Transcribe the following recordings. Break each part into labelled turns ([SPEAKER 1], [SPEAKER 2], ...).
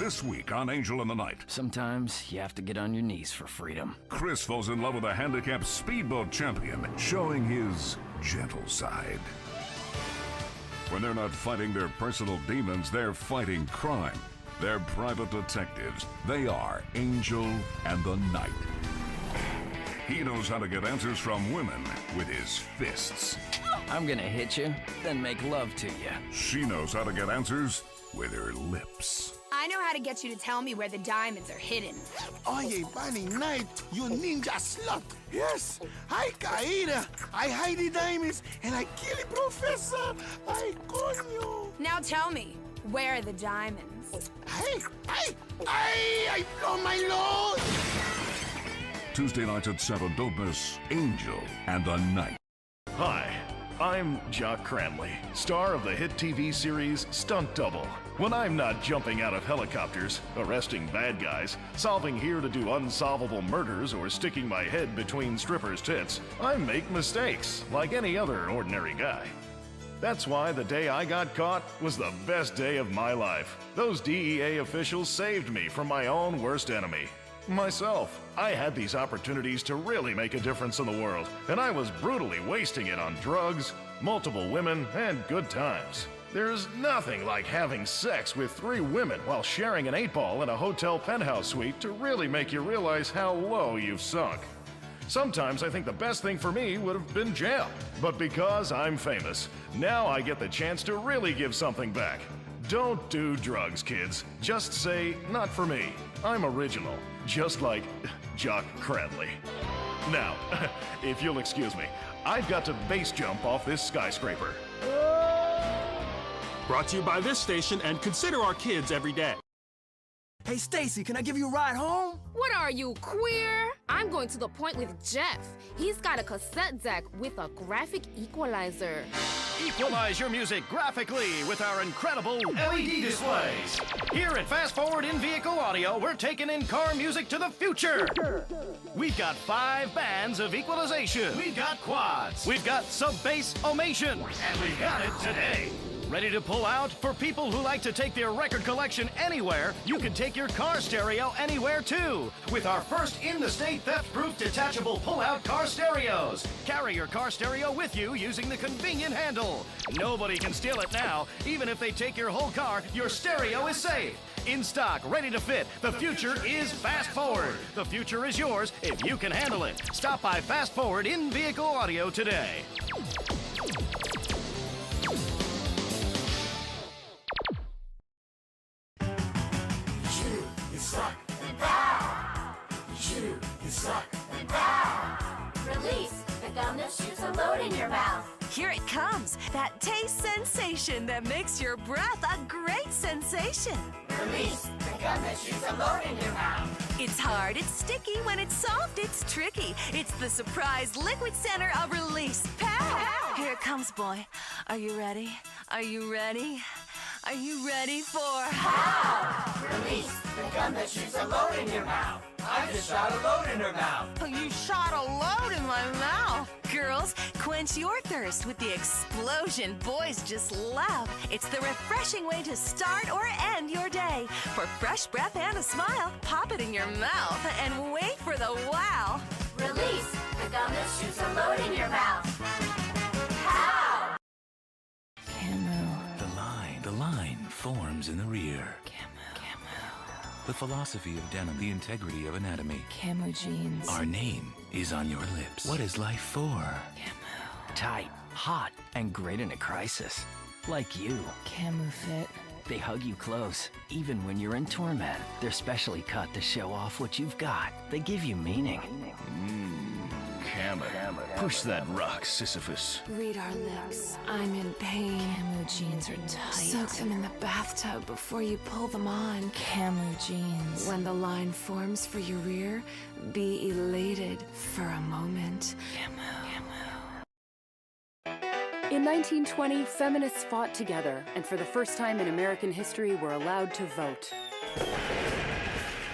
[SPEAKER 1] This week on Angel in the Night.
[SPEAKER 2] Sometimes you have to get on your knees for freedom.
[SPEAKER 1] Chris falls in love with a handicapped speedboat champion, showing his gentle side. When they're not fighting their personal demons, they're fighting crime. They're private detectives. They are Angel and the Night. He knows how to get answers from women with his fists.
[SPEAKER 2] I'm gonna hit you, then make love to you.
[SPEAKER 1] She knows how to get answers with her lips.
[SPEAKER 3] I know how to get you to tell me where the diamonds are hidden.
[SPEAKER 4] Oye, Bunny Night, you ninja slut. Yes, I caída. I hide the diamonds and I kill the professor. Ay, coño.
[SPEAKER 3] Now tell me, where are the diamonds?
[SPEAKER 4] I blow my load.
[SPEAKER 1] Tuesday nights at 7, don't miss Angel and the Night.
[SPEAKER 5] Hi, I'm Jock Cranley, star of the hit TV series Stunt Double. When I'm not jumping out of helicopters, arresting bad guys, solving here-to-do unsolvable murders, or sticking my head between strippers' tits, I make mistakes like any other ordinary guy. That's why the day I got caught was the best day of my life. Those DEA officials saved me from my own worst enemy, myself. I had these opportunities to really make a difference in the world, and I was brutally wasting it on drugs, multiple women, and good times. There's nothing like having sex with 3 women while sharing an 8-ball in a hotel penthouse suite to really make you realize how low you've sunk. Sometimes I think the best thing for me would have been jail, but because I'm famous, now I get the chance to really give something back. Don't do drugs, kids. Just say, not for me. I'm original, just like Jock Cranley. Now, if you'll excuse me, I've got to base jump off this skyscraper.
[SPEAKER 6] Brought to you by this station and consider our kids every day.
[SPEAKER 7] Hey, Stacy, can I give you a ride home?
[SPEAKER 8] What are you, queer? I'm going to the point with Jeff. He's got a cassette deck with a graphic equalizer.
[SPEAKER 9] Equalize your music graphically with our incredible LED displays. Here at Fast Forward in-vehicle audio, we're taking in-car music to the future. We've got 5 bands of equalization. We've got quads. We've got sub-bass omation. And we've got it today. Ready to pull out? For people who like to take their record collection anywhere, you can take your car stereo anywhere too, with our first in-the-state theft-proof detachable pull-out car stereos. Carry your car stereo with you using the convenient handle. Nobody can steal it now. Even if they take your whole car, your stereo is safe. In stock, ready to fit. The future is Fast Forward. The future is yours if you can handle it. Stop by Fast Forward in-vehicle audio today.
[SPEAKER 10] Suck and bow. You suck and bow. Release the gum that shoots a load in your mouth.
[SPEAKER 11] Here it comes, that taste sensation that makes your breath a great sensation.
[SPEAKER 10] Release the gum that shoots a load in your mouth.
[SPEAKER 11] It's hard, it's sticky, when it's soft, it's tricky. It's the surprise liquid center of release. Pow! Here it comes, boy. Are you ready? Are you ready? Are you ready for
[SPEAKER 10] pow? Release the gum that shoots a load in your mouth. I just shot a load in her mouth.
[SPEAKER 11] You shot a load in my mouth. Girls, quench your thirst with the explosion boys just love. It's the refreshing way to start or end your day. For fresh breath and a smile, pop it in your mouth and wait for the wow.
[SPEAKER 10] Release the gum that shoots a load in your mouth. Pow!
[SPEAKER 12] The line forms in the rear. The philosophy of denim, the integrity of anatomy.
[SPEAKER 13] Camo jeans.
[SPEAKER 12] Our name is on your lips. What is life for?
[SPEAKER 13] Camo.
[SPEAKER 2] Tight, hot, and great in a crisis. Like you.
[SPEAKER 13] Camo fit.
[SPEAKER 2] They hug you close, even when you're in torment. They're specially cut to show off what you've got. They give you meaning.
[SPEAKER 9] Camo. Push that rock, Sisyphus.
[SPEAKER 13] Read our lips. I'm in pain. Camo jeans are tight. Soak them in the bathtub before you pull them on. Camo jeans. When the line forms for your rear, be elated for a moment. Camo.
[SPEAKER 14] In 1920, feminists fought together, and for the first time in American history were allowed to vote.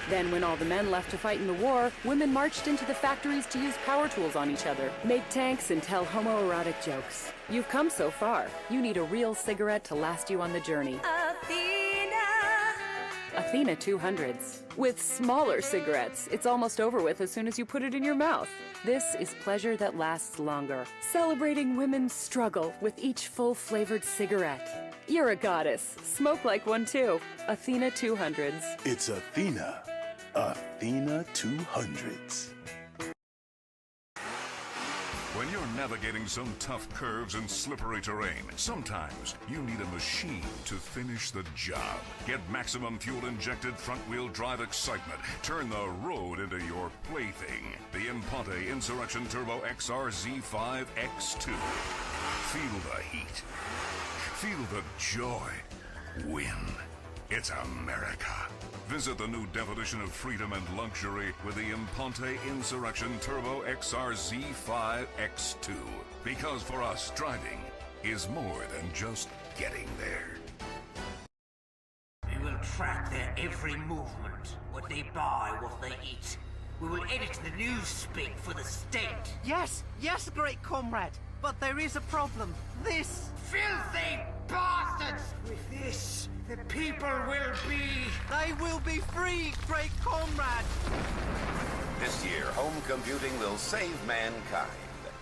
[SPEAKER 14] Then, when all the men left to fight in the war, women marched into the factories to use power tools on each other, make tanks, and tell homoerotic jokes. You've come so far. You need a real cigarette to last you on the journey.
[SPEAKER 11] Athena!
[SPEAKER 14] Athena 200s. With smaller cigarettes, it's almost over with as soon as you put it in your mouth. This is pleasure that lasts longer, celebrating women's struggle with each full-flavored cigarette. You're a goddess. Smoke like one too. Athena 200s.
[SPEAKER 15] It's Athena. Athena 200s.
[SPEAKER 1] When you're navigating some tough curves and slippery terrain, sometimes you need a machine to finish the job. Get maximum fuel-injected front-wheel drive excitement. Turn the road into your plaything. The Imponte Insurrection Turbo XR Z5 X2. Feel the heat. Feel the joy. Win. It's America. Visit the new definition of freedom and luxury with the Imponte Insurrection Turbo XR Z5 X2. Because for us, driving is more than just getting there.
[SPEAKER 16] We will track their every movement, what they buy, what they eat. We will edit the news speak for the state.
[SPEAKER 17] Yes, great comrade. But there is a problem. This
[SPEAKER 16] filthy bastards! With this, the people will be...
[SPEAKER 17] They will be free, great comrade!
[SPEAKER 18] This year, home computing will save mankind.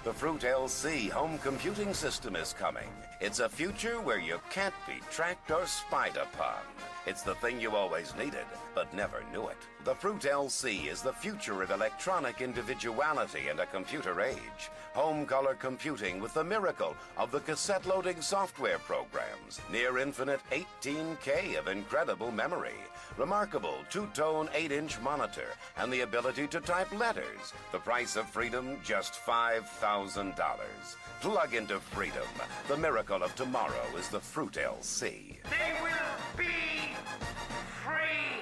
[SPEAKER 18] The Fruit LC home computing system is coming. It's a future where you can't be tracked or spied upon. It's the thing you always needed, but never knew it. The Fruit LC is the future of electronic individuality in a computer age. Home color computing with the miracle of the cassette loading software programs. Near infinite 18K of incredible memory. Remarkable two-tone 8-inch monitor and the ability to type letters. The price of freedom, just $5,000. Plug into freedom. The miracle of tomorrow is the Fruit LC.
[SPEAKER 16] They will be free!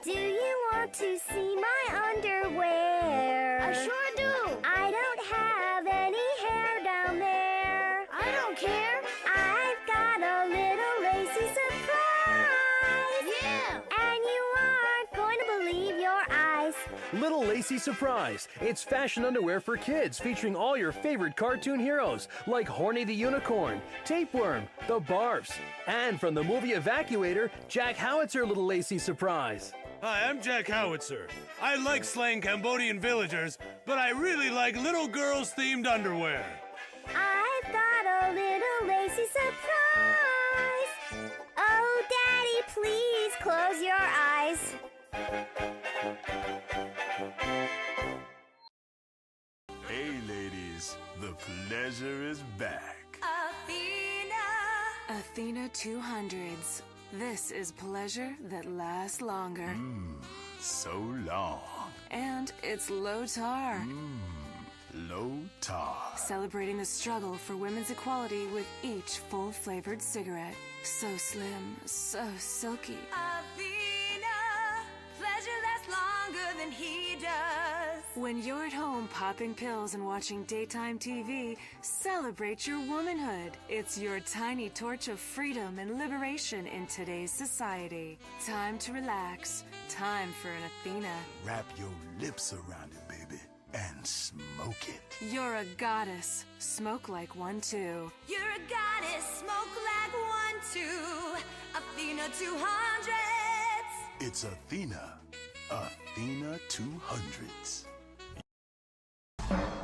[SPEAKER 10] Do you want to see my underwear? I sure do. I don't have any hair down there. I don't care. I've got a little lacy surprise. Yeah. And you aren't going to believe your eyes.
[SPEAKER 19] Little Lacy Surprise. It's fashion underwear for kids featuring all your favorite cartoon heroes like Horny the Unicorn, Tapeworm, the Barfs, and from the movie Evacuator, Jack Howitzer Little Lacy Surprise.
[SPEAKER 20] Hi, I'm Jack Howitzer. I like slaying Cambodian villagers, but I really like little girls-themed underwear.
[SPEAKER 10] I've got a little lacy surprise. Oh, Daddy, please close your eyes.
[SPEAKER 15] Hey, ladies, the pleasure is back.
[SPEAKER 13] Athena 200s. This is pleasure that lasts longer.
[SPEAKER 15] So long.
[SPEAKER 13] And it's low tar.
[SPEAKER 15] Low tar.
[SPEAKER 13] Celebrating the struggle for women's equality with each full-flavored cigarette. So slim, so silky.
[SPEAKER 3] Athena, pleasure lasts longer than he does.
[SPEAKER 13] When you're at home popping pills and watching daytime TV, celebrate your womanhood. It's your tiny torch of freedom and liberation in today's society. Time to relax. Time for an Athena.
[SPEAKER 15] Wrap your lips around it, baby, and smoke it.
[SPEAKER 13] You're a goddess. Smoke like one too.
[SPEAKER 3] You're a goddess, smoke like one, too. Athena 200s.
[SPEAKER 15] It's Athena. Athena 200s.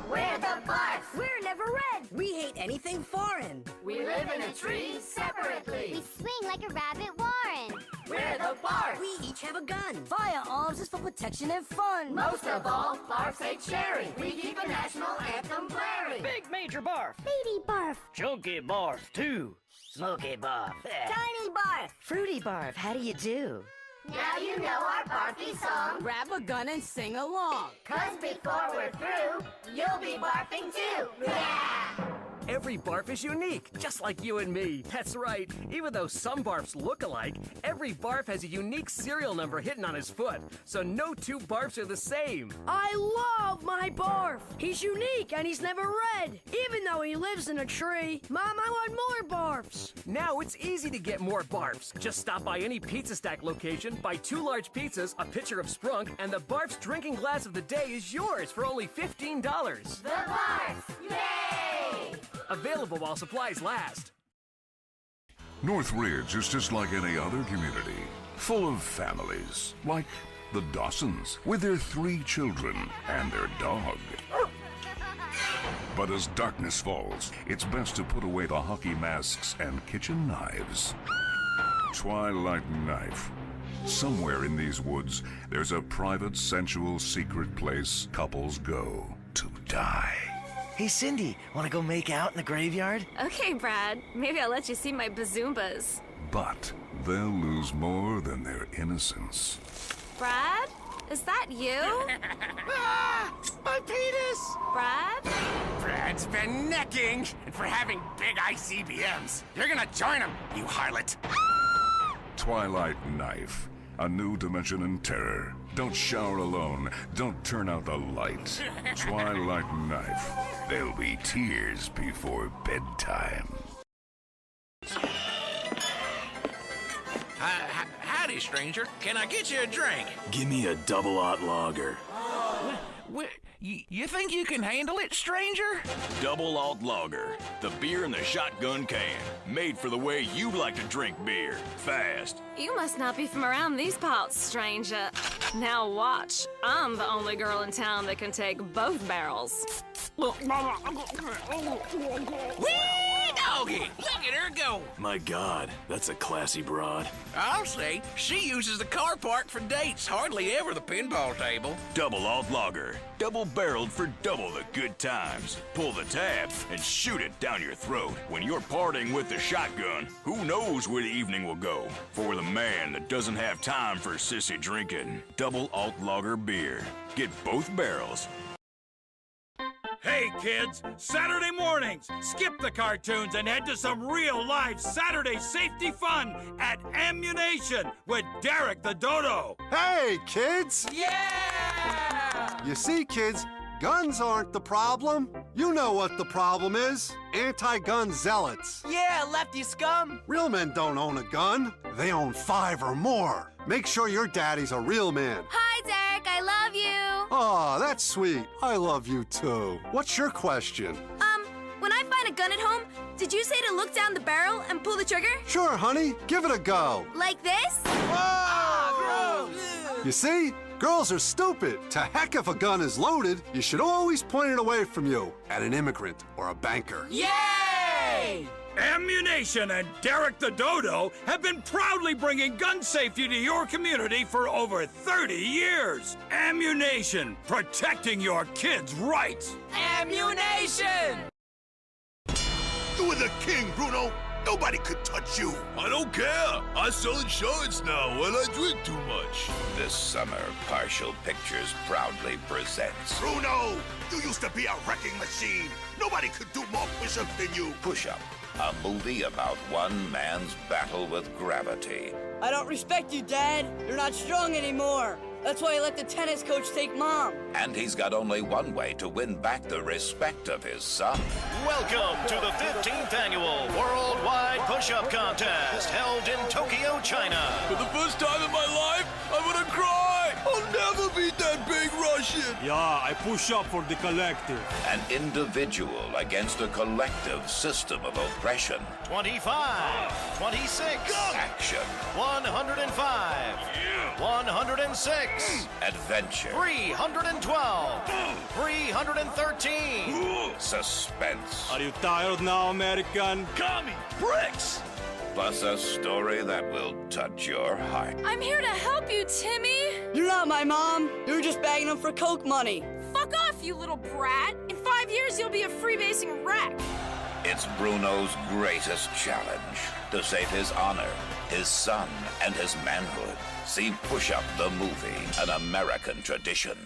[SPEAKER 10] We're the Barfs.
[SPEAKER 21] We're never red. We hate anything foreign.
[SPEAKER 10] We live in a tree separately. We swing like a rabbit warren. We're the Barfs.
[SPEAKER 21] We each have a gun. Firearms is for protection and fun.
[SPEAKER 10] Most of all, Barfs hate cherry. We keep a national anthem blaring.
[SPEAKER 22] Big Major Barf.
[SPEAKER 10] Baby Barf.
[SPEAKER 22] Chunky Barf, too. Smoky Barf.
[SPEAKER 21] Tiny Barf.
[SPEAKER 22] Fruity Barf, how do you do?
[SPEAKER 10] Now you know our barfy song.
[SPEAKER 21] Grab a gun and sing along.
[SPEAKER 10] 'Cause before we're through, you'll be barfing too. Yeah!
[SPEAKER 7] every barf is unique, just like you and me. That's right. Even though some barfs look alike, every barf has a unique serial number hidden on his foot, so no two barfs are the same.
[SPEAKER 21] I love my barf. He's unique and he's never red, even though he lives in a tree. Mom, I want more barfs.
[SPEAKER 7] Now it's easy to get more barfs. Just stop by any Pizza Stack location, buy 2 large pizzas, a pitcher of Sprunk, and the Barf's drinking glass of the day is yours for only $15.
[SPEAKER 3] The Barf! Yay!
[SPEAKER 7] Available while supplies last.
[SPEAKER 1] Northridge is just like any other community, full of families, like the Dawsons, with their 3 children and their dog. But as darkness falls, it's best to put away the hockey masks and kitchen knives. Twilight Knife. Somewhere in these woods, there's a private, sensual, secret place couples go to die.
[SPEAKER 4] Hey, Cindy, want to go make out in the graveyard?
[SPEAKER 5] Okay, Brad. Maybe I'll let you see my bazoombas.
[SPEAKER 1] But they'll lose more than their innocence.
[SPEAKER 5] Brad? Is that you?
[SPEAKER 23] Ah! My penis!
[SPEAKER 5] Brad?
[SPEAKER 23] Brad's been necking, and for having big ICBMs. You're gonna join him, you harlot.
[SPEAKER 1] Twilight Knife. A new dimension in terror. Don't shower alone. Don't turn out the light. Twilight Knife. There'll be tears before bedtime.
[SPEAKER 24] Howdy, stranger. Can I get you a drink?
[SPEAKER 12] Give me a double hot lager.
[SPEAKER 24] You think you can handle it, stranger?
[SPEAKER 25] Double Alt Lager, the beer in the shotgun can, made for the way you like to drink beer, fast.
[SPEAKER 5] You must not be from around these parts, stranger. Now watch. I'm the only girl in town that can take both barrels.
[SPEAKER 24] Wee, doggy! Look at her go!
[SPEAKER 12] My God, that's a classy broad.
[SPEAKER 24] I'll say, she uses the car park for dates, hardly ever the pinball table.
[SPEAKER 25] Double Alt Lager, double-barreled for double the good times. Pull the tab and shoot it down your throat. When you're partying with the shotgun, who knows where the evening will go? For the man that doesn't have time for sissy drinking, Double Alt Lager beer. Get both barrels.
[SPEAKER 26] Hey kids, Saturday mornings, skip the cartoons and head to some real live Saturday safety fun at Ammunition with Derek the Dodo.
[SPEAKER 27] Hey kids!
[SPEAKER 26] Yeah!
[SPEAKER 27] You see kids, guns aren't the problem. You know what the problem is. Anti-gun zealots.
[SPEAKER 7] Yeah, lefty scum.
[SPEAKER 27] Real men don't own a gun. They own 5 or more. Make sure your daddy's a real man.
[SPEAKER 3] Hi, Derek. I love you.
[SPEAKER 27] Aw, that's sweet. I love you too. What's your question?
[SPEAKER 3] When I find a gun at home, did you say to look down the barrel and pull the trigger?
[SPEAKER 27] Sure, honey. Give it a go.
[SPEAKER 3] Like this?
[SPEAKER 27] Whoa! Gross! You see? Girls are stupid. To heck if a gun is loaded, you should always point it away from you at an immigrant or a banker.
[SPEAKER 26] Yay! Ammunition and Derek the Dodo have been proudly bringing gun safety to your community for over 30 years. Ammunition, protecting your kids' rights.
[SPEAKER 7] Ammunition!
[SPEAKER 15] You are the king, Bruno. Nobody could touch you.
[SPEAKER 25] I don't care. I sell insurance now when I drink too much.
[SPEAKER 18] This summer, Partial Pictures proudly presents
[SPEAKER 15] Bruno, you used to be a wrecking machine. Nobody could do more push-ups than you.
[SPEAKER 18] Push-Up, a movie about one man's battle with gravity.
[SPEAKER 21] I don't respect you, Dad. You're not strong anymore. That's why I let the tennis coach take Mom.
[SPEAKER 18] And he's got only one way to win back the respect of his son.
[SPEAKER 9] Welcome to the 15th annual Worldwide Push-Up Contest held in Tokyo, China.
[SPEAKER 25] For the first time in my life, I'm gonna cry. I'll never beat that big Russian.
[SPEAKER 6] Yeah, I push up for the collective.
[SPEAKER 18] An individual against a collective system of oppression.
[SPEAKER 9] 25, 26,
[SPEAKER 18] action,
[SPEAKER 9] 105, 106,
[SPEAKER 18] adventure,
[SPEAKER 9] 312, 313,
[SPEAKER 18] suspense.
[SPEAKER 6] Are you tired now, American?
[SPEAKER 25] Commie, bricks!
[SPEAKER 18] Plus a story that will touch your heart.
[SPEAKER 21] I'm here to help you, Timmy. You're not my mom. You're just bagging him for coke money.
[SPEAKER 8] Fuck off, you little brat. In 5 years, you'll be a freebasing wreck.
[SPEAKER 18] It's Bruno's greatest challenge to save his honor, his son, and his manhood. See Push Up the movie, an American tradition.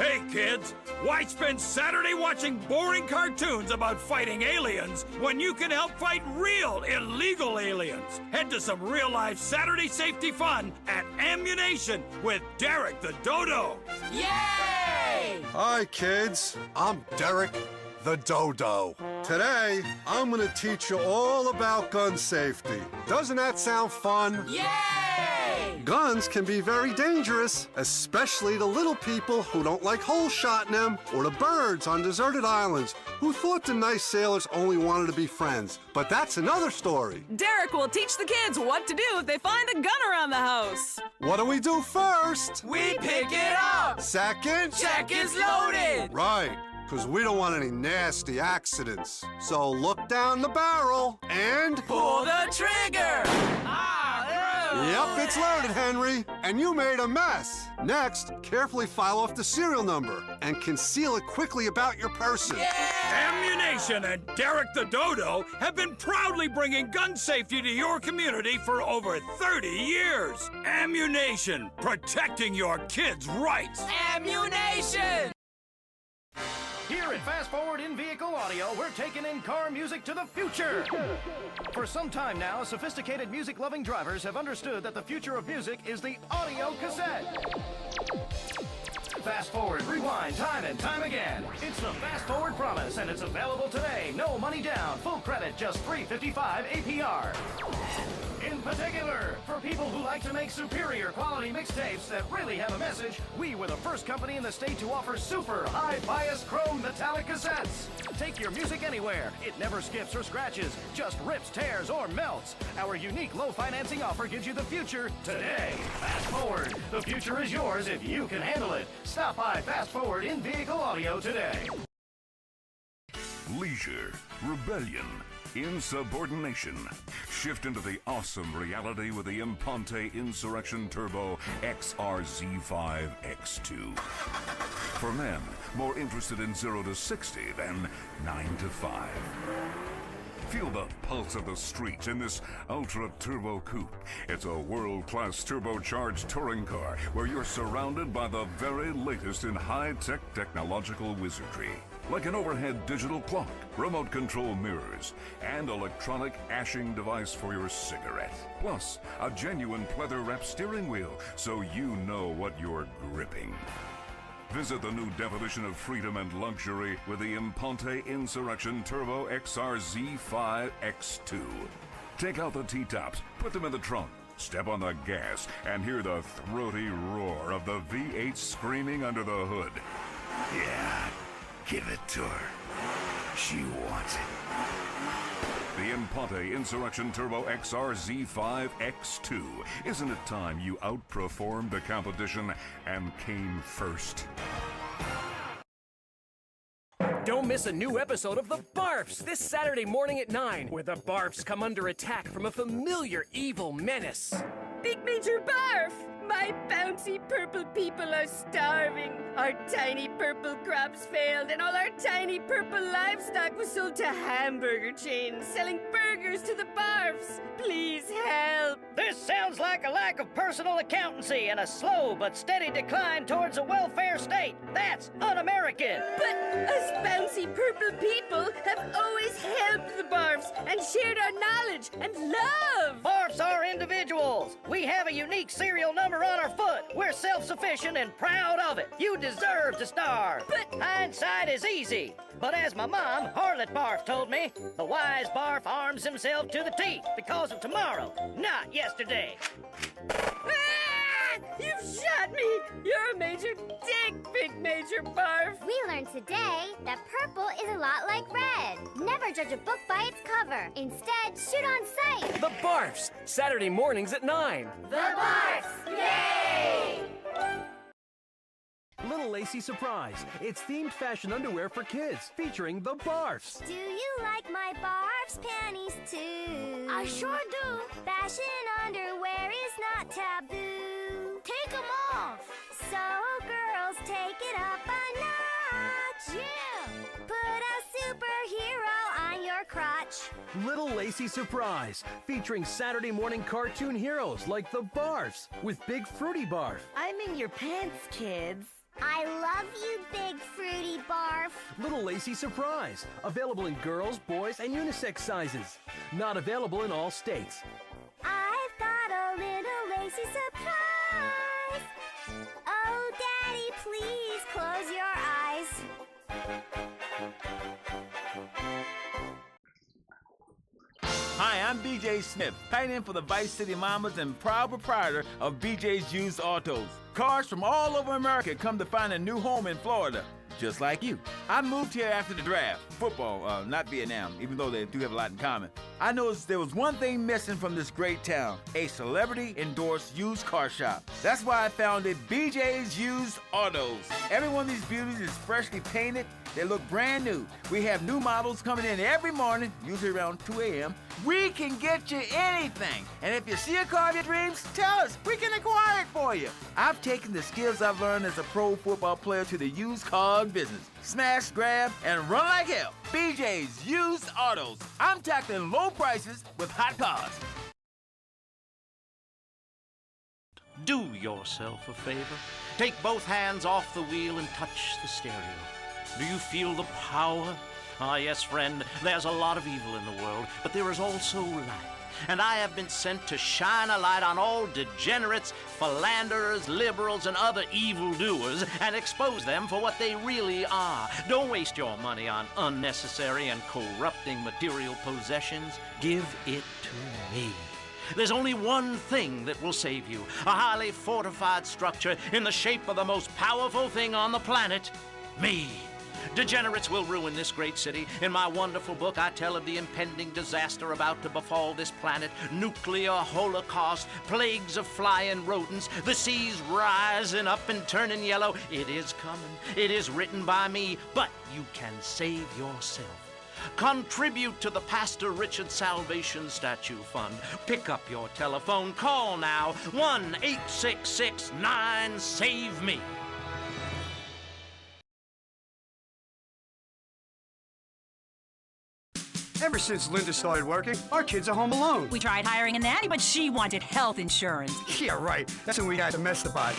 [SPEAKER 26] Hey kids, why spend Saturday watching boring cartoons about fighting aliens when you can help fight real illegal aliens? Head to some real-life Saturday safety fun at Ammunition with Derek the Dodo.
[SPEAKER 21] Yay!
[SPEAKER 27] Hi, kids. I'm Derek the Dodo. Today, I'm gonna teach you all about gun safety. Doesn't that sound fun?
[SPEAKER 21] Yay!
[SPEAKER 27] Guns can be very dangerous, especially to little people who don't like hole shot in them, or to birds on deserted islands who thought the nice sailors only wanted to be friends. But that's another story.
[SPEAKER 13] Derek will teach the kids what to do if they find a gun around the house.
[SPEAKER 27] What do we do first?
[SPEAKER 21] We pick it up!
[SPEAKER 27] Second?
[SPEAKER 21] Check is loaded!
[SPEAKER 27] Right. Because we don't want any nasty accidents. So look down the barrel and...
[SPEAKER 21] Pull the trigger!
[SPEAKER 27] Yep, it's loaded, Henry. And you made a mess. Next, carefully file off the serial number and conceal it quickly about your person.
[SPEAKER 26] Ammunition and Derek the Dodo have been proudly bringing gun safety to your community for over 30 years. Ammunition, protecting your kids' rights.
[SPEAKER 21] Ammunition!
[SPEAKER 9] Here at Fast Forward in Vehicle Audio, we're taking in car music to the future. For some time now, sophisticated music-loving drivers have understood that the future of music is the audio cassette. Fast Forward, rewind, time and time again. It's the Fast Forward promise, and it's available today. No money down, full credit, just $3.55 APR. In particular, for people who like to make superior quality mixtapes that really have a message, we were the first company in the state to offer super high-bias chrome metallic cassettes. Take your music anywhere. It never skips or scratches, just rips, tears, or melts. Our unique low financing offer gives you the future today. Fast Forward. The future is yours if you can handle it. Stop by Fast Forward in Vehicle Audio today.
[SPEAKER 1] Leisure, rebellion, insubordination. Shift into the awesome reality with the Imponte Insurrection Turbo XRZ5 X2. For men more interested in 0 to 60 than 9 to 5. Feel the pulse of the streets in this ultra-turbo coupe. It's a world-class turbocharged touring car where you're surrounded by the very latest in high-tech technological wizardry. Like an overhead digital clock, remote control mirrors, and electronic ashing device for your cigarette. Plus, a genuine pleather-wrapped steering wheel so you know what you're gripping. Visit the new definition of freedom and luxury with the Imponte Insurrection Turbo XRZ5 X2. Take out the T-tops, put them in the trunk, step on the gas, and hear the throaty roar of the V8 screaming under the hood. Yeah, give it to her. She wants it. The Imponte Insurrection Turbo XRZ5 X2. Isn't it time you outperformed the competition and came first?
[SPEAKER 7] Don't miss a new episode of The Barfs this Saturday morning at 9, where the Barfs come under attack from a familiar evil menace.
[SPEAKER 2] Big Major Barf! My bouncy purple people are starving. Our tiny purple crops failed, and all our tiny purple livestock was sold to hamburger chains selling burgers to the Barfs. Please help.
[SPEAKER 22] This sounds like a lack of personal accountancy and a slow but steady decline towards a welfare state. That's un-American.
[SPEAKER 2] But us bouncy purple people have always helped the Barfs and shared our knowledge and love.
[SPEAKER 22] Barfs are individuals. We have a unique serial number on our foot. We're self-sufficient and proud of it. You deserve to starve.
[SPEAKER 2] But
[SPEAKER 22] hindsight is easy. But as my mom, Harlot Barf, told me, the wise Barf arms himself to the teeth because of tomorrow, not yesterday.
[SPEAKER 2] Ah! You've shot me! You're a major dick, Big Major Barf!
[SPEAKER 10] We learned today that purple is a lot like red. Never judge a book by its cover. Instead, shoot on sight.
[SPEAKER 7] The Barfs, Saturday mornings at 9.
[SPEAKER 10] The Barfs! Yay!
[SPEAKER 7] Little Lacy Surprise. It's themed fashion underwear for kids, featuring the Barfs.
[SPEAKER 10] Do you like my Barfs panties too? I sure do. Fashion underwear is not taboo. Take them off. So girls, take it up a notch. Yeah. Put a superhero on your crotch.
[SPEAKER 7] Little Lacy Surprise, featuring Saturday morning cartoon heroes like the Barfs with Big Fruity Barf.
[SPEAKER 22] I'm in your pants, kids.
[SPEAKER 10] I love you, Big Fruity Barf.
[SPEAKER 7] Little Lacy Surprise. Available in girls, boys, and unisex sizes. Not available in all states.
[SPEAKER 10] I've got a little Lacy surprise. Oh, Daddy, please close your eyes.
[SPEAKER 4] Hi, I'm BJ Smith, paying in for the Vice City Mamas and proud proprietor of BJ's Used Autos. Cars from all over America come to find a new home in Florida, just like you. I moved here after the draft. Football, not Vietnam, even though they do have a lot in common. I noticed there was one thing missing from this great town, a celebrity-endorsed used car shop. That's why I founded BJ's Used Autos. Every one of these beauties is freshly painted. They look brand new. We have new models coming in every morning, usually around 2 a.m. We can get you anything. And if you see a car of your dreams, tell us. We can acquire it for you. I've taken the skills I've learned as a pro football player to the used car business. Smash, grab, and run like hell. BJ's Used Autos. I'm tackling low prices with hot cars.
[SPEAKER 9] Do yourself a favor. Take both hands off the wheel and touch the stereo. Do you feel the power? Ah, yes, friend, there's a lot of evil in the world, but there is also light. And I have been sent to shine a light on all degenerates, philanderers, liberals, and other evildoers and expose them for what they really are. Don't waste your money on unnecessary and corrupting material possessions. Give it to me. There's only one thing that will save you, a highly fortified structure in the shape of the most powerful thing on the planet, me. Degenerates will ruin this great city. In my wonderful book, I tell of the impending disaster about to befall this planet. Nuclear holocaust, plagues of flying rodents, the seas rising up and turning yellow. It is coming. It is written by me, but you can save yourself. Contribute to the Pastor Richard Salvation Statue Fund. Pick up your telephone. Call now. 1-866-9-SAVE-ME.
[SPEAKER 11] Ever since Linda started working, our kids are home alone.
[SPEAKER 14] We tried hiring a nanny, but she wanted health insurance.
[SPEAKER 11] Yeah, right. That's when we got Domestabot.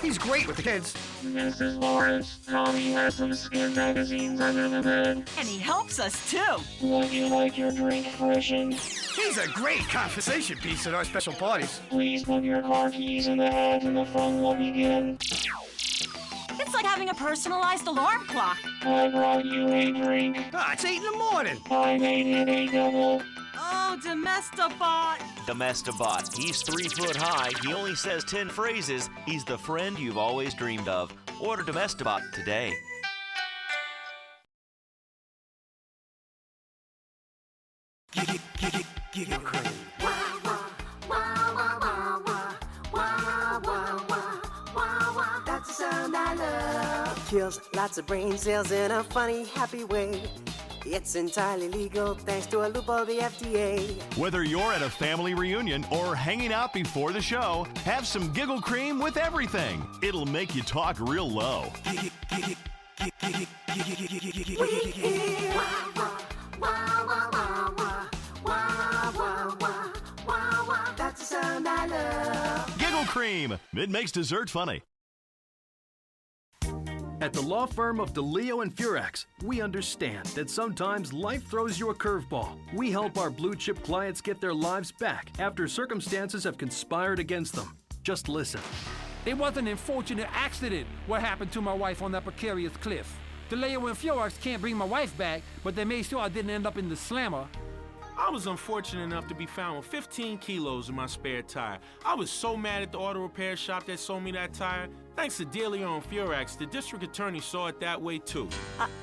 [SPEAKER 11] He's great with the kids.
[SPEAKER 16] Mrs. Lawrence, Tommy has some skin magazines under the bed.
[SPEAKER 14] And he helps us, too.
[SPEAKER 16] Would you like your drink freshened?
[SPEAKER 11] He's a great conversation piece at our special parties.
[SPEAKER 16] Please put your car keys in the hat and the fun will begin.
[SPEAKER 14] It's like having a personalized alarm clock.
[SPEAKER 16] I brought you a drink.
[SPEAKER 11] Ah, it's 8 in the morning.
[SPEAKER 16] I made it a double.
[SPEAKER 14] Oh, Domestabot.
[SPEAKER 17] Domestabot. He's 3 foot high. He only says 10 phrases. He's the friend you've always dreamed of. Order Domestabot today.
[SPEAKER 19] That's the sound I love. Kills lots of brain cells in a funny, happy way. It's entirely legal thanks to a loop of the FDA.
[SPEAKER 9] Whether you're at a family reunion or hanging out before the show, have some Giggle Cream with everything. It'll make you talk real low.
[SPEAKER 19] That's the sound I love.
[SPEAKER 9] Giggle Cream. It makes dessert funny.
[SPEAKER 7] At the law firm of DeLeo and Furax, we understand that sometimes life throws you a curveball. We help our blue-chip clients get their lives back after circumstances have conspired against them. Just listen.
[SPEAKER 20] It was an unfortunate accident what happened to my wife on that precarious cliff. DeLeo and Furax can't bring my wife back, but they made sure I didn't end up in the slammer.
[SPEAKER 6] I was unfortunate enough to be found with 15 kilos in my spare tire. I was so mad at the auto repair shop that sold me that tire. Thanks to DeLeo and Furax, the district attorney saw it that way too.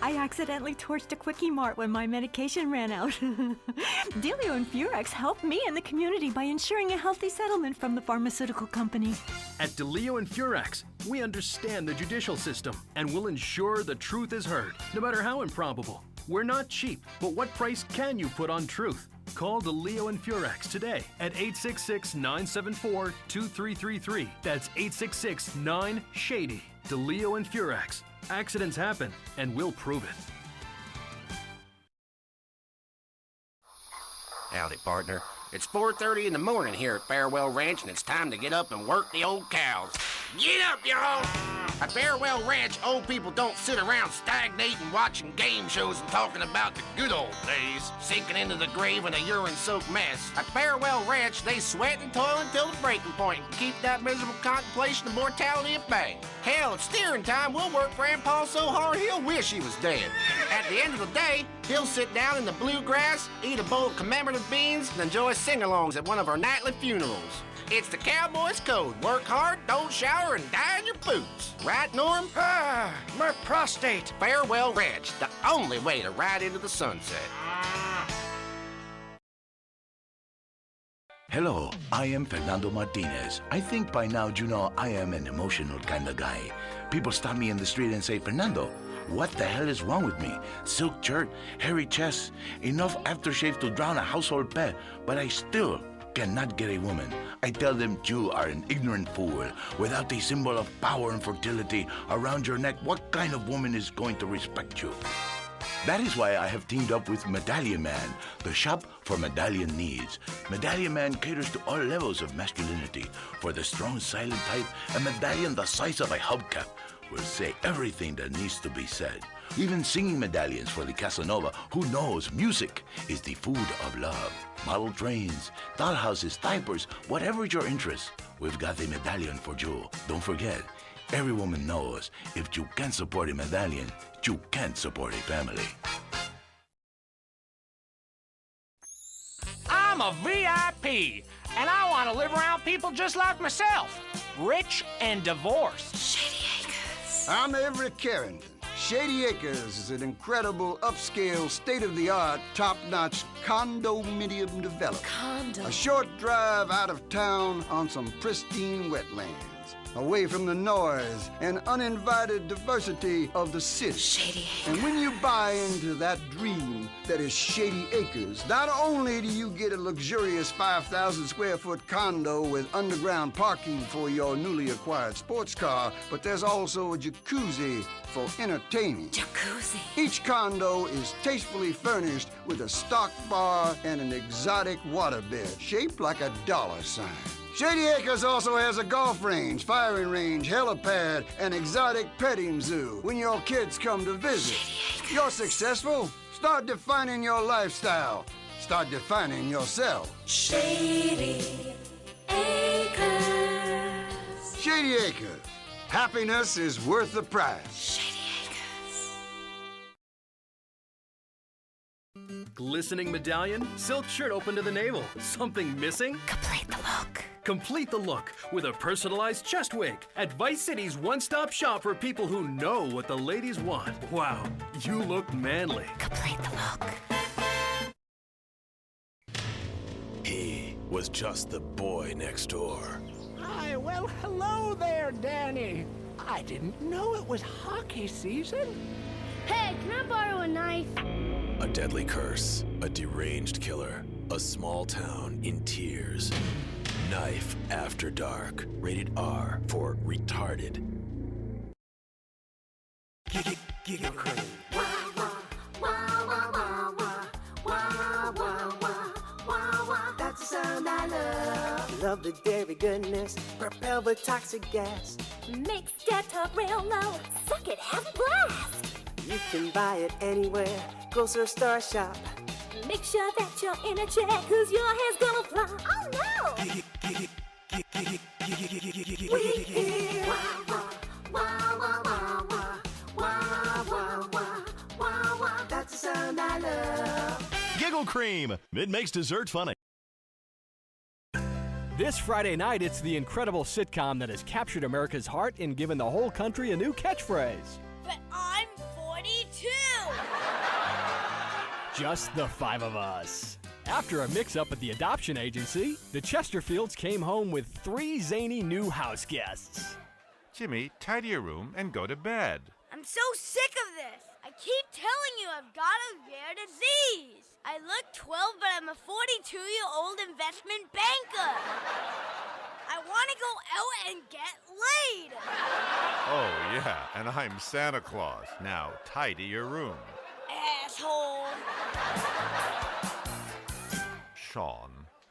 [SPEAKER 28] I accidentally torched a Quickie Mart when my medication ran out. DeLeo and Furax helped me and the community by ensuring a healthy settlement from the pharmaceutical company.
[SPEAKER 7] At DeLeo and Furax, we understand the judicial system and will ensure the truth is heard, no matter how improbable. We're not cheap, but what price can you put on truth? Call DeLeo and Furax today at 866-974-2333. That's 866-9-SHADY. DeLeo and Furax. Accidents happen, and we'll prove it.
[SPEAKER 23] Howdy, partner. It's 4:30 in the morning here at Farewell Ranch, and it's time to get up and work the old cows. Get up, y'all! At Farewell Ranch, old people don't sit around stagnating, watching game shows and talking about the good old days, sinking into the grave in a urine-soaked mess. At Farewell Ranch, they sweat and toil until the breaking point and keep that miserable contemplation of mortality at bay. Hell, at steering time, we'll work Grandpa so hard he'll wish he was dead. At the end of the day, he'll sit down in the bluegrass, eat a bowl of commemorative beans, and enjoy sing-alongs at one of our nightly funerals. It's the cowboy's code. Work hard, don't shower, and die in your boots. Right, Norm?
[SPEAKER 9] Ah, my prostate.
[SPEAKER 23] Farewell Ranch, the only way to ride into the sunset.
[SPEAKER 3] Hello, I am Fernando Martinez. I think by now you know I am an emotional kind of guy. People stop me in the street and say, Fernando, what the hell is wrong with me? Silk shirt, hairy chest, enough aftershave to drown a household pet, but I still cannot get a woman. I tell them you are an ignorant fool. Without a symbol of power and fertility around your neck, what kind of woman is going to respect you? That is why I have teamed up with Medallion Man, the shop for medallion needs. Medallion Man caters to all levels of masculinity. For the strong, silent type, a medallion the size of a hubcap will say everything that needs to be said. Even singing medallions for the Casanova, who knows music is the food of love. Model trains, dollhouses, diapers, whatever your interest, we've got a medallion for you. Don't forget, every woman knows if you can't support a medallion, you can't support a family.
[SPEAKER 5] I'm a VIP, and I want to live around people just like myself, rich and divorced.
[SPEAKER 8] Shady Acres.
[SPEAKER 12] I'm Everett Carrington. Shady Acres is an incredible, upscale, state-of-the-art, top-notch condominium development. A short drive out of town on some pristine wetlands, away from the noise and uninvited diversity of the city.
[SPEAKER 8] Shady Acres.
[SPEAKER 12] And when you buy into that dream that is Shady Acres, not only do you get a luxurious 5,000 square foot condo with underground parking for your newly acquired sports car, but there's also a jacuzzi for entertaining.
[SPEAKER 8] Jacuzzi.
[SPEAKER 12] Each condo is tastefully furnished with a stock bar and an exotic waterbed shaped like a dollar sign. Shady Acres also has a golf range, firing range, helipad, and exotic petting zoo when your kids come to visit. You're successful? Start defining your lifestyle. Start defining yourself.
[SPEAKER 8] Shady Acres.
[SPEAKER 12] Shady Acres. Happiness is worth the price.
[SPEAKER 8] Shady Acres.
[SPEAKER 7] Glistening medallion, silk shirt open to the navel. Something missing?
[SPEAKER 8] Complete the look.
[SPEAKER 7] Complete the look with a personalized chest wig at Vice City's one-stop shop for people who know what the ladies want. Wow, you look manly.
[SPEAKER 8] Complete the look.
[SPEAKER 15] He was just the boy next door.
[SPEAKER 5] Hi, well, hello there, Danny. I didn't know it was hockey season.
[SPEAKER 10] Hey, can I borrow a knife?
[SPEAKER 15] A deadly curse, a deranged killer, a small town in tears. Knife After Dark, rated R for retarded.
[SPEAKER 8] Giggle Cream.
[SPEAKER 19] That's the sound I love. Love the dairy goodness, propelled with toxic gas.
[SPEAKER 10] Mix that top real low. Suck it, have a blast.
[SPEAKER 19] You can buy it anywhere. Go to a star shop.
[SPEAKER 10] Make sure that you're in a check, cause your hair's gonna fly. Oh no! We hear that's the sound I love.
[SPEAKER 18] Giggle Cream. It makes dessert funny.
[SPEAKER 24] This Friday night, it's the incredible sitcom that has captured America's heart and given the whole country a new catchphrase.
[SPEAKER 10] But I'm 42!
[SPEAKER 24] Just the five of us. After a mix-up at the adoption agency, the Chesterfields came home with 3 zany new house guests.
[SPEAKER 25] Jimmy, tidy your room and go to bed.
[SPEAKER 10] I'm so sick of this. I keep telling you I've got a rare disease. I look 12, but I'm a 42-year-old investment banker. I want to go out and get laid.
[SPEAKER 25] Oh, yeah, and I'm Santa Claus. Now, tidy your room.
[SPEAKER 10] Asshole.
[SPEAKER 25] Sean,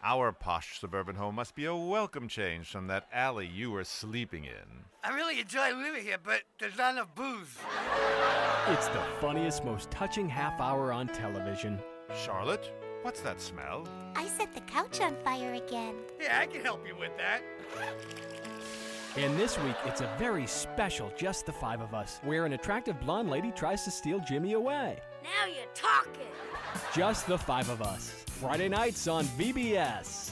[SPEAKER 25] Our posh suburban home must be a welcome change from that alley you were sleeping in.
[SPEAKER 11] I really enjoy living here, but there's not enough booze.
[SPEAKER 24] It's the funniest, most touching half hour on television.
[SPEAKER 25] Charlotte, what's that smell?
[SPEAKER 10] I set the couch on fire again.
[SPEAKER 11] Yeah, I can help you with that.
[SPEAKER 24] And this week, it's a very special Just the Five of Us, where an attractive blonde lady tries to steal Jimmy away.
[SPEAKER 10] Now you're talking.
[SPEAKER 24] Just the Five of Us, Friday nights on VBS.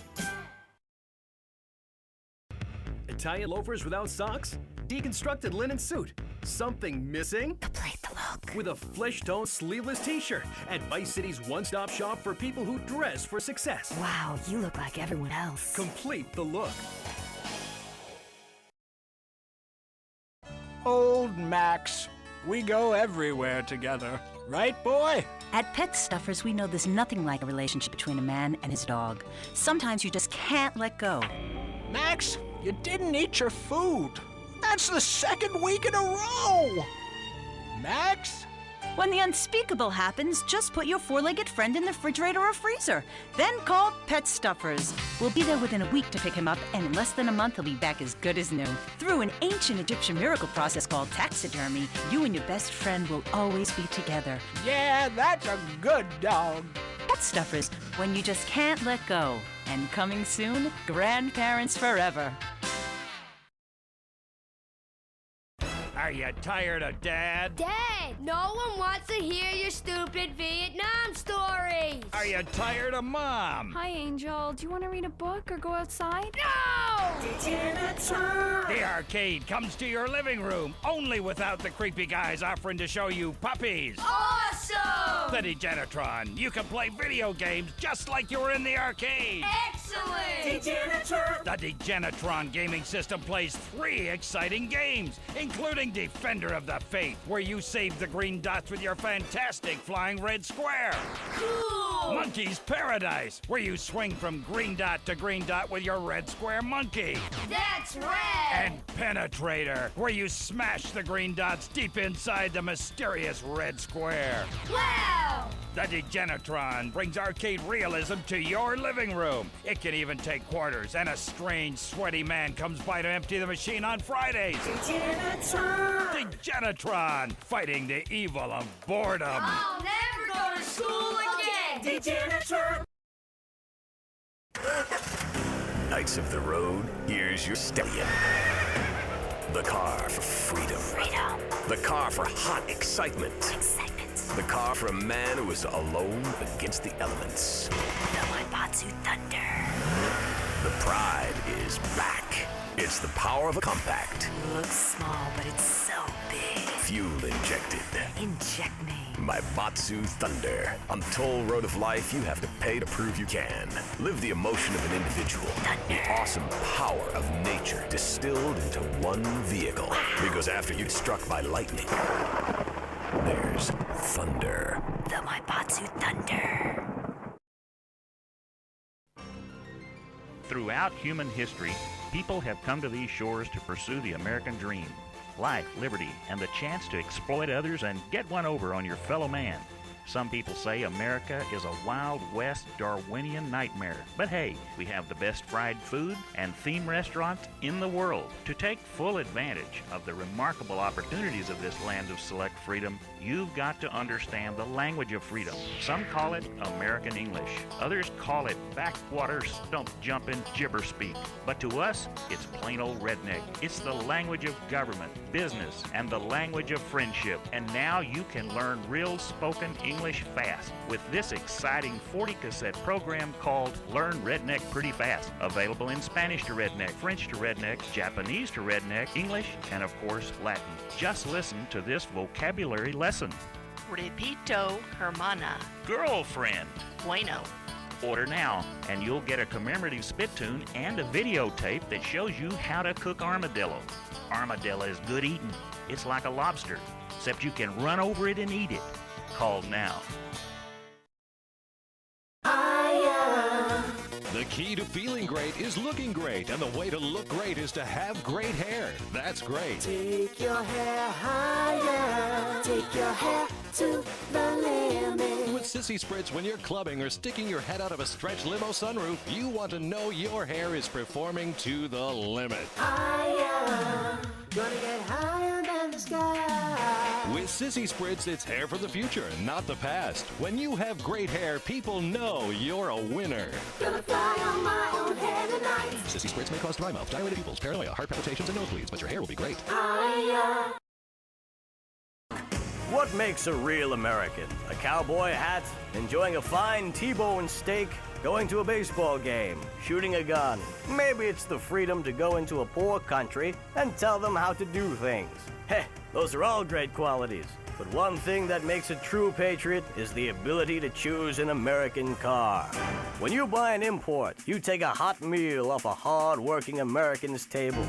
[SPEAKER 7] Italian loafers without socks? Deconstructed linen suit? Something missing?
[SPEAKER 8] Complete the look.
[SPEAKER 7] With a flesh-tone sleeveless t-shirt at Vice City's one-stop shop for people who dress for success.
[SPEAKER 8] Wow, you look like everyone else.
[SPEAKER 7] Complete the look.
[SPEAKER 5] Old Max. We go everywhere together. Right, boy?
[SPEAKER 14] At Pet Stuffers, we know there's nothing like a relationship between a man and his dog. Sometimes you just can't let go.
[SPEAKER 5] Max, you didn't eat your food. That's the second week in a row. Max?
[SPEAKER 14] When the unspeakable happens, just put your four-legged friend in the refrigerator or freezer. Then call Pet Stuffers. We'll be there within a week to pick him up, and in less than a month, he'll be back as good as new. Through an ancient Egyptian miracle process called taxidermy, you and your best friend will always be together.
[SPEAKER 5] Yeah, that's a good dog.
[SPEAKER 14] Pet Stuffers, when you just can't let go. And coming soon, grandparents forever.
[SPEAKER 9] Are you tired of Dad?
[SPEAKER 10] Dad, no one wants to hear your stupid Vietnam stories.
[SPEAKER 9] Are you tired of Mom?
[SPEAKER 1] Hi, Angel. Do you want to read a book or go outside?
[SPEAKER 10] No!
[SPEAKER 9] The arcade comes to your living room, only without the creepy guys offering to show you puppies.
[SPEAKER 10] Awesome!
[SPEAKER 9] The Degenitron. You can play video games just like you were in the arcade.
[SPEAKER 10] Excellent!
[SPEAKER 9] The Degenitron gaming system plays 3 exciting games, including Defender of the Faith, where you save the green dots with your fantastic flying red square.
[SPEAKER 10] Cool!
[SPEAKER 9] Monkey's Paradise, where you swing from green dot to green dot with your red square monkey.
[SPEAKER 10] That's rad!
[SPEAKER 9] And Penetrator, where you smash the green dots deep inside the mysterious red square.
[SPEAKER 10] Wow!
[SPEAKER 9] The Degenitron brings arcade realism to your living room. It can even take quarters, and a strange, sweaty man comes by to empty the machine on Fridays. Degenitron, fighting the evil of boredom.
[SPEAKER 10] I'll never go to school again!
[SPEAKER 15] Knights of the Road, here's your stallion. The car for freedom. The car for hot excitement. The car for a man who is alone against the elements.
[SPEAKER 8] The Waibatsu Thunder.
[SPEAKER 15] The pride is back. It's the power of a compact.
[SPEAKER 8] Looks small, but it's so big.
[SPEAKER 15] Fuel injected.
[SPEAKER 8] Inject me.
[SPEAKER 15] My Batsu Thunder. On the toll road of life, you have to pay to prove you can. Live the emotion of an individual. The awesome power of nature distilled into one vehicle. Because after you're struck by lightning, there's thunder.
[SPEAKER 8] The Waibatsu Thunder.
[SPEAKER 2] Throughout human history, people have come to these shores to pursue the American dream. Life, liberty, and the chance to exploit others and get one over on your fellow man. Some people say America is a Wild West Darwinian nightmare. But hey, we have the best fried food and theme restaurants in the world. To take full advantage of the remarkable opportunities of this land of select freedom, you've got to understand the language of freedom. Some call it American English. Others call it backwater stump jumping gibber speak. But to us, it's plain old redneck. It's the language of government, business, and the language of friendship. And now you can learn real spoken English fast with this exciting 40-cassette program called Learn Redneck Pretty Fast. Available in Spanish to Redneck, French to Redneck, Japanese to Redneck, English, and of course Latin. Just listen to this vocabulary lesson.
[SPEAKER 4] Repito, hermana.
[SPEAKER 2] Girlfriend.
[SPEAKER 4] Bueno.
[SPEAKER 2] Order now, and you'll get a commemorative spit tune and a videotape that shows you how to cook armadillo. Armadillo is good eating. It's like a lobster, except you can run over it and eat it. Call now.
[SPEAKER 15] The
[SPEAKER 18] The key to feeling great is looking great, and the way to look great is to have great hair. That's great.
[SPEAKER 19] Take your hair higher. Take your hair to the limit.
[SPEAKER 18] With Sissy Spritz, when you're clubbing or sticking your head out of a stretch limo sunroof, you want to know your hair is performing to the limit.
[SPEAKER 19] Higher. Gonna get higher than the sky.
[SPEAKER 18] With Sissy Spritz, it's hair for the future, not the past. When you have great hair, people know you're a winner.
[SPEAKER 19] Gonna fly on my own hair tonight.
[SPEAKER 18] Sissy Spritz may cause dry mouth, dilated pupils, paranoia, heart palpitations, and nosebleeds, but your hair will be great.
[SPEAKER 19] Higher.
[SPEAKER 9] What makes a real American? A cowboy hat, enjoying a fine T-bone steak, going to a baseball game, shooting a gun. Maybe it's the freedom to go into a poor country and tell them how to do things. Heh, those are all great qualities. But one thing that makes a true patriot is the ability to choose an American car. When you buy an import, you take a hot meal off a hard-working American's table.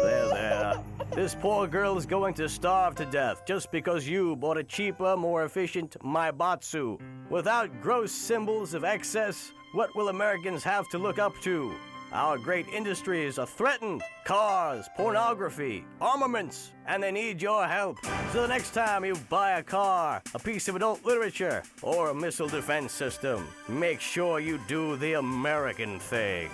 [SPEAKER 9] There. This poor girl is going to starve to death just because you bought a cheaper, more efficient Maibatsu. Without gross symbols of excess, what will Americans have to look up to? Our great industries are threatened. Cars, pornography, armaments, and they need your help. So the next time you buy a car, a piece of adult literature, or a missile defense system, make sure you do the American thing.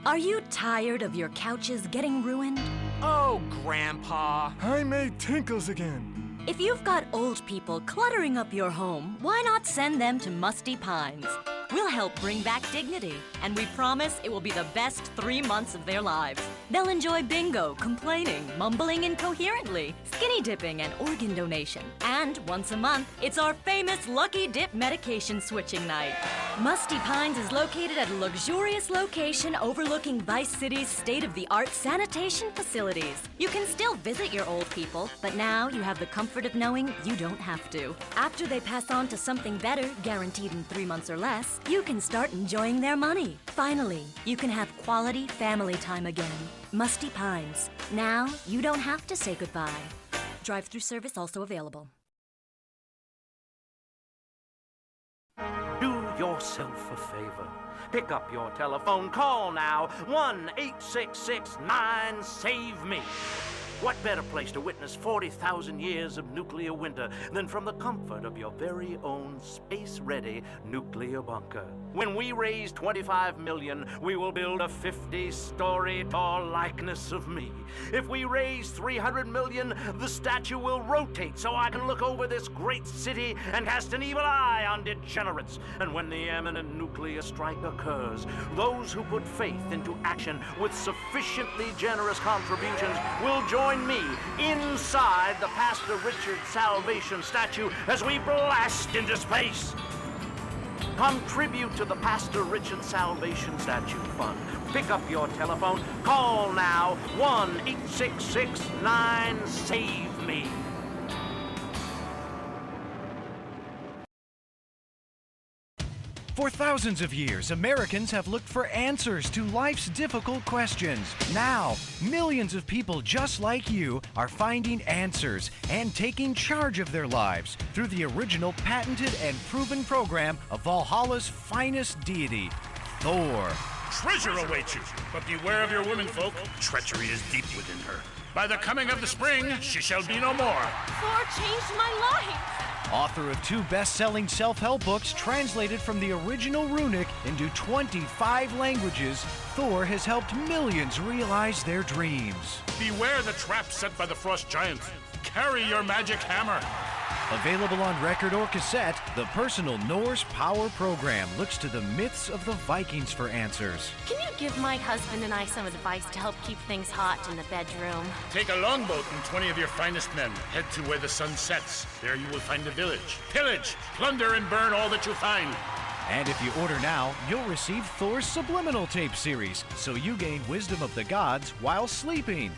[SPEAKER 8] Are you tired of your couches getting ruined?
[SPEAKER 5] Oh, Grandpa.
[SPEAKER 13] I made tinkles again.
[SPEAKER 8] If you've got old people cluttering up your home, why not send them to Musty Pines? We'll help bring back dignity, and we promise it will be the best 3 months of their lives. They'll enjoy bingo, complaining, mumbling incoherently, skinny dipping, and organ donation. And once a month, it's our famous Lucky Dip medication switching night. Musty Pines is located at a luxurious location overlooking Vice City's state-of-the-art sanitation facilities. You can still visit your old people, but now you have the comfort of knowing you don't have to. After they pass on to something better, guaranteed in 3 months or less, you can start enjoying their money. Finally, you can have quality family time again. Musty Pines. Now, you don't have to say goodbye. Drive-through service also available.
[SPEAKER 16] Do yourself a favor. Pick up your telephone. Call now. 1-866-9-SAVE-ME. What better place to witness 40,000 years of nuclear winter than from the comfort of your very own space-ready nuclear bunker? When we raise $25 million, we will build a 50-story tall likeness of me. If we raise $300 million, the statue will rotate so I can look over this great city and cast an evil eye on degenerates. And when the imminent nuclear strike occurs, those who put faith into action with sufficiently generous contributions will join me inside the Pastor Richard Salvation statue as we blast into space. Contribute to the Pastor Richard Salvation Statue Fund. Pick up your telephone. Call now. 1-866-9-SAVE-ME.
[SPEAKER 17] For thousands of years, Americans have looked for answers to life's difficult questions. Now, millions of people just like you are finding answers and taking charge of their lives through the original patented and proven program of Valhalla's finest deity, Thor.
[SPEAKER 20] Treasure awaits you, but beware of your womenfolk. Treachery is deep within her. By the coming of the spring, she shall be no more.
[SPEAKER 21] Thor changed my life.
[SPEAKER 17] Author of 2 best-selling self-help books translated from the original runic into 25 languages, Thor has helped millions realize their dreams.
[SPEAKER 20] Beware the trap set by the frost giant. Carry your magic hammer.
[SPEAKER 17] Available on record or cassette, the personal Norse Power Program looks to the myths of the Vikings for answers.
[SPEAKER 21] Can you give my husband and I some advice to help keep things hot in the bedroom?
[SPEAKER 20] Take a longboat and 20 of your finest men. Head to where the sun sets. There you will find a village. Pillage, plunder, and burn all that you find.
[SPEAKER 17] And if you order now, you'll receive Thor's Subliminal Tape Series, so you gain wisdom of the gods while sleeping.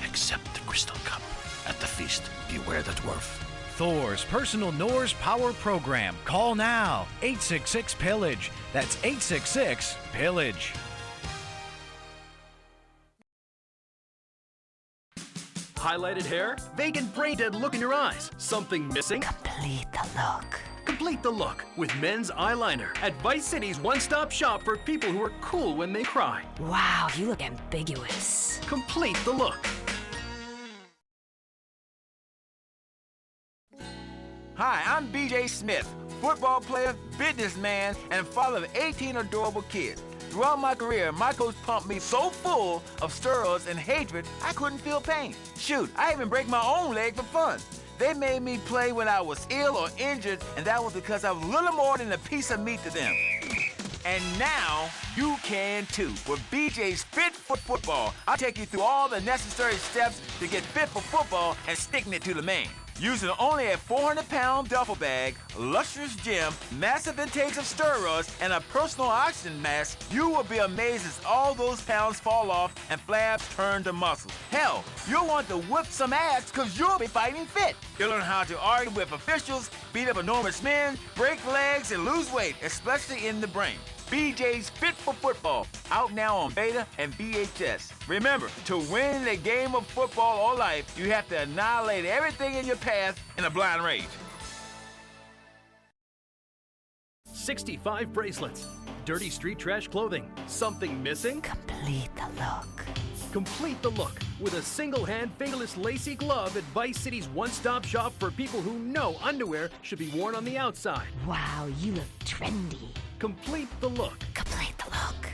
[SPEAKER 3] Accept the crystal cup. At the feast, beware the dwarf.
[SPEAKER 17] Thor's personal Norse Power Program. Call now. 866-PILLAGE. That's 866-PILLAGE.
[SPEAKER 7] Highlighted hair? Vacant brain dead look in your eyes? Something missing?
[SPEAKER 8] Complete the look.
[SPEAKER 7] Complete the look with men's eyeliner at Vice City's one-stop shop for people who are cool when they cry.
[SPEAKER 14] Wow, you look ambiguous.
[SPEAKER 7] Complete the look.
[SPEAKER 6] Hi, I'm BJ Smith, football player, businessman, and father of 18 adorable kids. Throughout my career, my coach pumped me so full of steroids and hatred, I couldn't feel pain. Shoot, I even break my own leg for fun. They made me play when I was ill or injured, and that was because I was little more than a piece of meat to them. And now, you can too. With BJ's Fit for Football, I'll take you through all the necessary steps to get fit for football and sticking it to the man. Using only a 400-pound duffel bag, lustrous gym, massive intakes of steroids, and a personal oxygen mask, you will be amazed as all those pounds fall off and flabs turn to muscles. Hell, you'll want to whip some ass because you'll be fighting fit. You'll learn how to argue with officials, beat up enormous men, break legs, and lose weight, especially in the brain. BJ's Fit for Football, out now on beta and VHS. Remember, to win the game of football or life, you have to annihilate everything in your path in a blind rage.
[SPEAKER 7] 65 bracelets. Dirty street trash clothing. Something missing?
[SPEAKER 14] Complete the look.
[SPEAKER 7] Complete the look with a single-hand, fingerless lacy glove at Vice City's one-stop shop for people who know underwear should be worn on the outside.
[SPEAKER 14] Wow, you look trendy.
[SPEAKER 7] Complete the look.
[SPEAKER 14] Complete the look.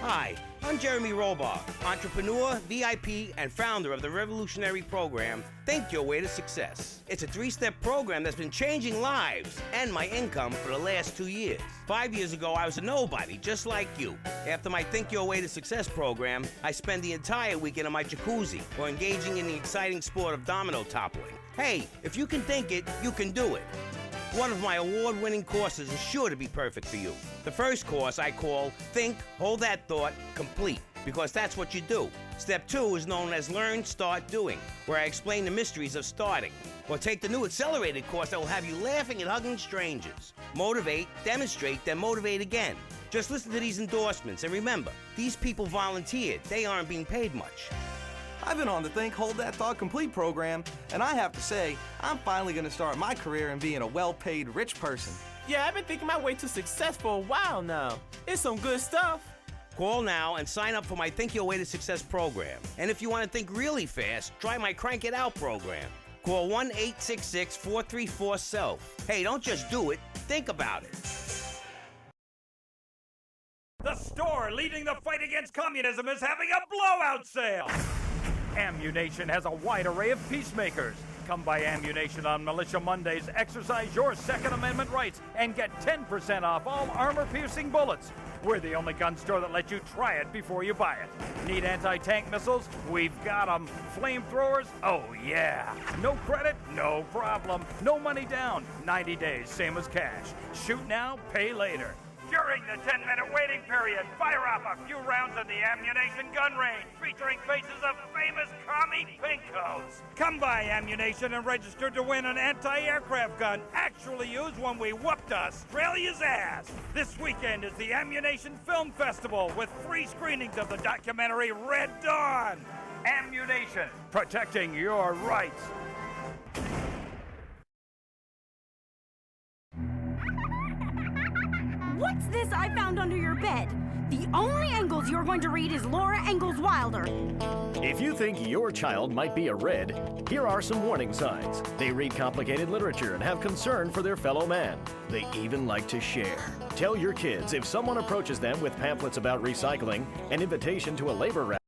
[SPEAKER 12] Hi, I'm Jeremy Robar, entrepreneur, VIP, and founder of the revolutionary program, Think Your Way to Success. It's a 3-step program that's been changing lives and my income for the last 2 years. 5 years ago, I was a nobody, just like you. After my Think Your Way to Success program, I spent the entire weekend in my jacuzzi or engaging in the exciting sport of domino toppling. Hey, if you can think it, you can do it. One of my award-winning courses is sure to be perfect for you. The first course I call Think, Hold That Thought, Complete, because that's what you do. Step 2 is known as Learn, Start, Doing, where I explain the mysteries of starting. Or take the new accelerated course that will have you laughing and hugging strangers. Motivate, demonstrate, then motivate again. Just listen to these endorsements, and remember, these people volunteered. They aren't being paid much.
[SPEAKER 22] I've been on the Think, Hold That Thought Complete program, and I have to say, I'm finally going to start my career in being a well-paid rich person.
[SPEAKER 23] Yeah, I've been thinking my way to success for a while now. It's some good stuff.
[SPEAKER 12] Call now and sign up for my Think Your Way to Success program. And if you want to think really fast, try my Crank It Out program. Call 1-866-434-SELF. Hey, don't just do it, think about it.
[SPEAKER 25] The store leading the fight against communism is having a blowout sale. Ammunition has a wide array of peacemakers. Come by Ammunition on Militia Mondays, exercise your Second Amendment rights, and get 10% off all armor-piercing bullets. We're the only gun store that lets you try it before you buy it. Need anti-tank missiles? We've got them. Flamethrowers? Oh yeah. No credit? No problem. No money down. 90 days, same as cash. Shoot now, pay later. During the 10-minute waiting period, fire off a few rounds of the Ammunition gun range, featuring faces of famous commie pinkos. Come by Ammunition and register to win an anti-aircraft gun actually used when we whooped Australia's ass. This weekend is the Ammunition Film Festival with free screenings of the documentary Red Dawn. Ammunition, protecting your rights.
[SPEAKER 26] What's this I found under your bed? The only Engels you're going to read is Laura Ingalls Wilder.
[SPEAKER 9] If you think your child might be a red, here are some warning signs. They read complicated literature and have concern for their fellow man. They even like to share. Tell your kids if someone approaches them with pamphlets about recycling, an invitation to a labor rally,